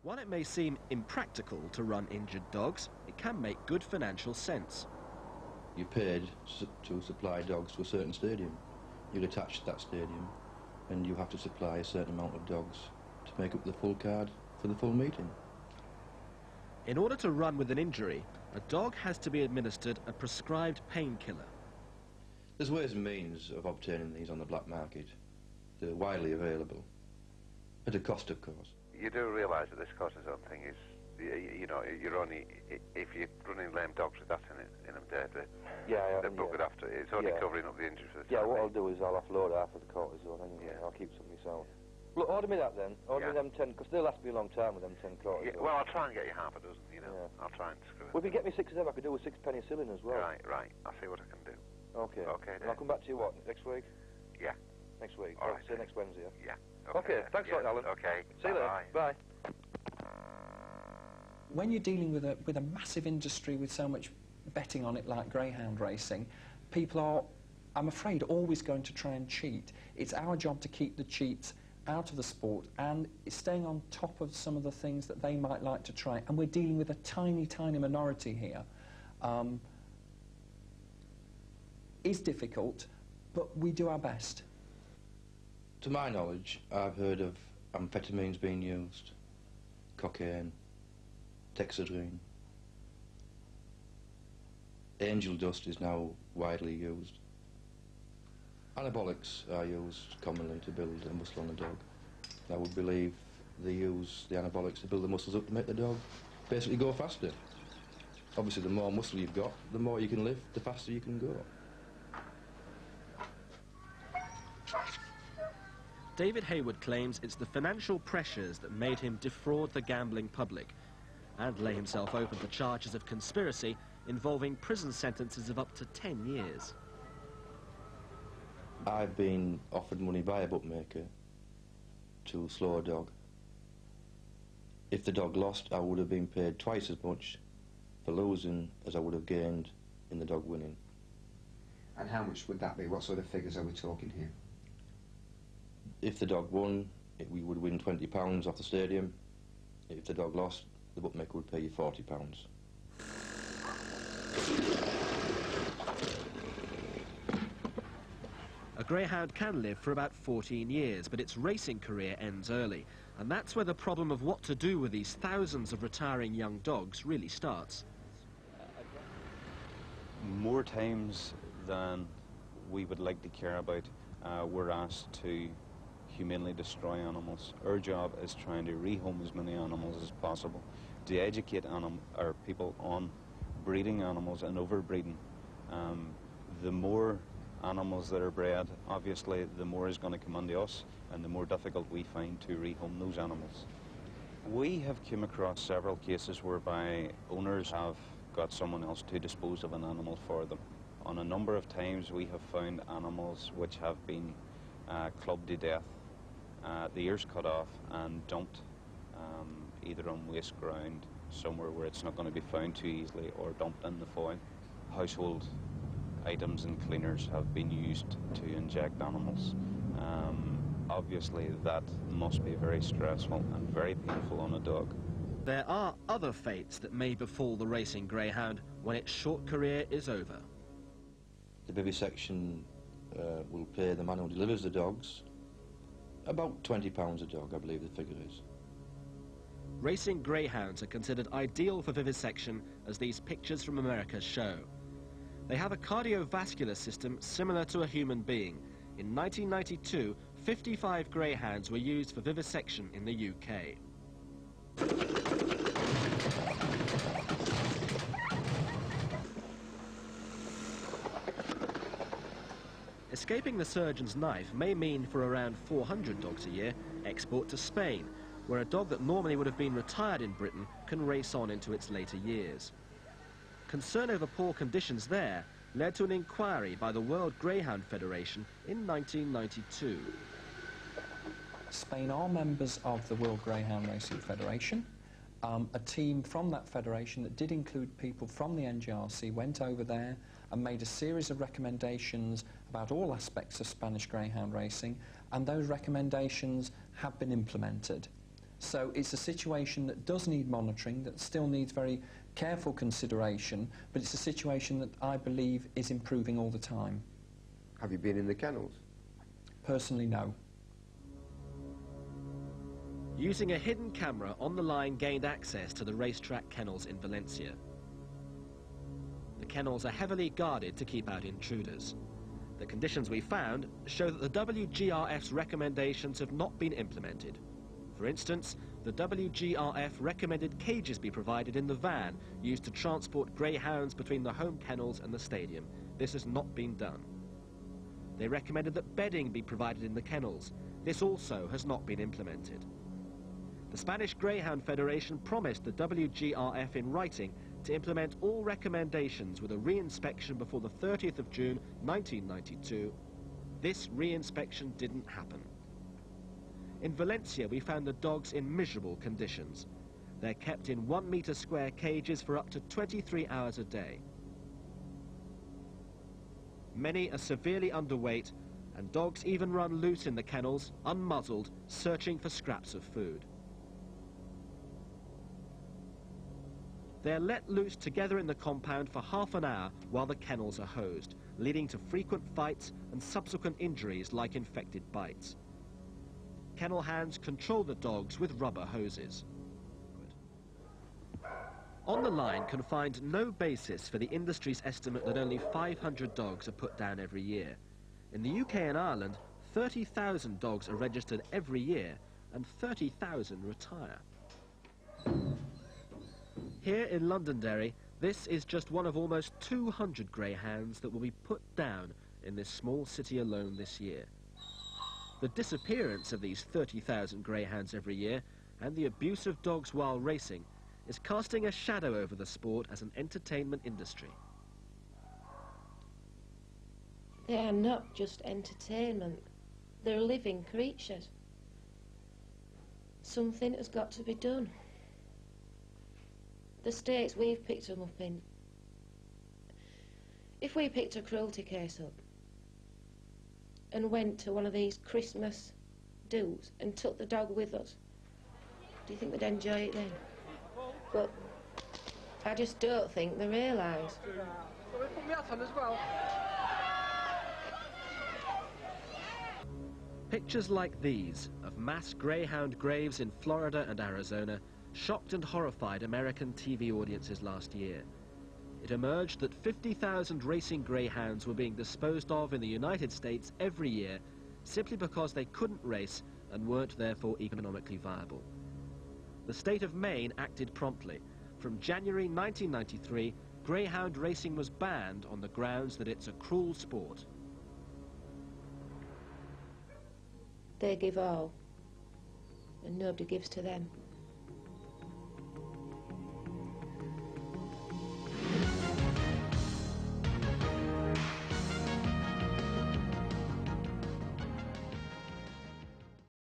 While it may seem impractical to run injured dogs, it can make good financial sense. You're paid to supply dogs to a certain stadium. You're attached to that stadium and you have to supply a certain amount of dogs to make up the full card for the full meeting. In order to run with an injury, a dog has to be administered a prescribed painkiller. There's ways and means of obtaining these on the black market. They're widely available, at a cost of course. You do realise that this cortisone thing is, you know, you're only, if you're running lame dogs with that in them, they're buggered after. It's only covering up the injuries for the time. Yeah, what I'll do is I'll offload half of the cortisone anyway. I'll keep some myself. Look, order me that then. Order me them 10, because they'll last me a long time with them 10 cortisone. Yeah, well, I'll try and get you half a dozen, you know. I'll try and screw it. Well, if you get me 6 of them, I could do with 6 penicillin as well. Right. I'll see what I can do. Okay. Okay, and I'll come back to you, what, next week? Yeah. Next week? All right. Say next Wednesday, yeah? Okay, thanks a lot, Alan. Okay. See you later. Bye. When you're dealing with a massive industry with so much betting on it like greyhound racing, people are, I'm afraid, always going to try and cheat. It's our job to keep the cheats out of the sport and staying on top of some of the things that they might like to try. And we're dealing with a tiny, tiny minority here. It's difficult, but we do our best. To my knowledge, I've heard of amphetamines being used, cocaine, Texadrine. Angel dust is now widely used. Anabolics are used commonly to build a muscle on a dog. I would believe they use the anabolics to build the muscles up to make the dog basically go faster. Obviously, the more muscle you've got, the more you can lift, the faster you can go. David Hayward claims it's the financial pressures that made him defraud the gambling public and lay himself open to charges of conspiracy involving prison sentences of up to 10 years. I've been offered money by a bookmaker to slow a dog. If the dog lost, I would have been paid twice as much for losing as I would have gained in the dog winning. And how much would that be? What sort of figures are we talking here? If the dog won, we would win £20 off the stadium. If the dog lost, the bookmaker would pay you £40. A greyhound can live for about 14 years, but its racing career ends early. And that's where the problem of what to do with these thousands of retiring young dogs really starts. More times than we would like to care about, we're asked to humanely destroy animals. Our job is trying to rehome as many animals as possible, to educate our people on breeding animals and overbreeding. The more animals that are bred, obviously the more is going to come onto us and the more difficult we find to rehome those animals. We have come across several cases whereby owners have got someone else to dispose of an animal for them. On a number of times we have found animals which have been clubbed to death, the ears cut off and dumped either on waste ground somewhere where it's not going to be found too easily, or dumped in the foil. Household items and cleaners have been used to inject animals. Obviously that must be very stressful and very painful on a dog. There are other fates that may befall the racing greyhound when its short career is over. The vivisection will pay the man who delivers the dogs about £20 a dog, I believe the figure is. Racing greyhounds are considered ideal for vivisection, as these pictures from America show. They have a cardiovascular system similar to a human being. In 1992, 55 greyhounds were used for vivisection in the UK. Escaping the surgeon's knife may mean for around 400 dogs a year, export to Spain, where a dog that normally would have been retired in Britain can race on into its later years. Concern over poor conditions there led to an inquiry by the World Greyhound Federation in 1992. Spain are members of the World Greyhound Racing Federation. A team from that federation that did include people from the NGRC went over there and made a series of recommendations about all aspects of Spanish greyhound racing, and those recommendations have been implemented. So it's a situation that does need monitoring, that still needs very careful consideration, but it's a situation that I believe is improving all the time. Have you been in the kennels? Personally, no. Using a hidden camera on the line gained access to the racetrack kennels in Valencia. The kennels are heavily guarded to keep out intruders. The conditions we found show that the WGRF's recommendations have not been implemented. For instance, the WGRF recommended cages be provided in the van used to transport greyhounds between the home kennels and the stadium. This has not been done. They recommended that bedding be provided in the kennels. This also has not been implemented. The Spanish Greyhound Federation promised the WGRF in writing to implement all recommendations with a re-inspection before the 30th of June 1992. This re-inspection didn't happen. In Valencia, we found the dogs in miserable conditions. They're kept in 1 metre square cages for up to 23 hours a day. Many are severely underweight, and dogs even run loose in the kennels, unmuzzled, searching for scraps of food. They're let loose together in the compound for half an hour while the kennels are hosed, leading to frequent fights and subsequent injuries like infected bites. Kennel hands control the dogs with rubber hoses. On the line can find no basis for the industry's estimate that only 500 dogs are put down every year. In the UK and Ireland, 30,000 dogs are registered every year and 30,000 retire. Here in Londonderry, this is just one of almost 200 greyhounds that will be put down in this small city alone this year. The disappearance of these 30,000 greyhounds every year and the abuse of dogs while racing is casting a shadow over the sport as an entertainment industry. They are not just entertainment, they're living creatures. Something has got to be done. The states we've picked them up in, if we picked a cruelty case up and went to one of these Christmas do's and took the dog with us, do you think they'd enjoy it then? But I just don't think they realise. Pictures like these of mass greyhound graves in Florida and Arizona shocked and horrified American TV audiences last year. It emerged that 50,000 racing greyhounds were being disposed of in the United States every year simply because they couldn't race and weren't therefore economically viable. The state of Maine acted promptly. From January 1993, greyhound racing was banned on the grounds that it's a cruel sport. They give all, and nobody gives to them.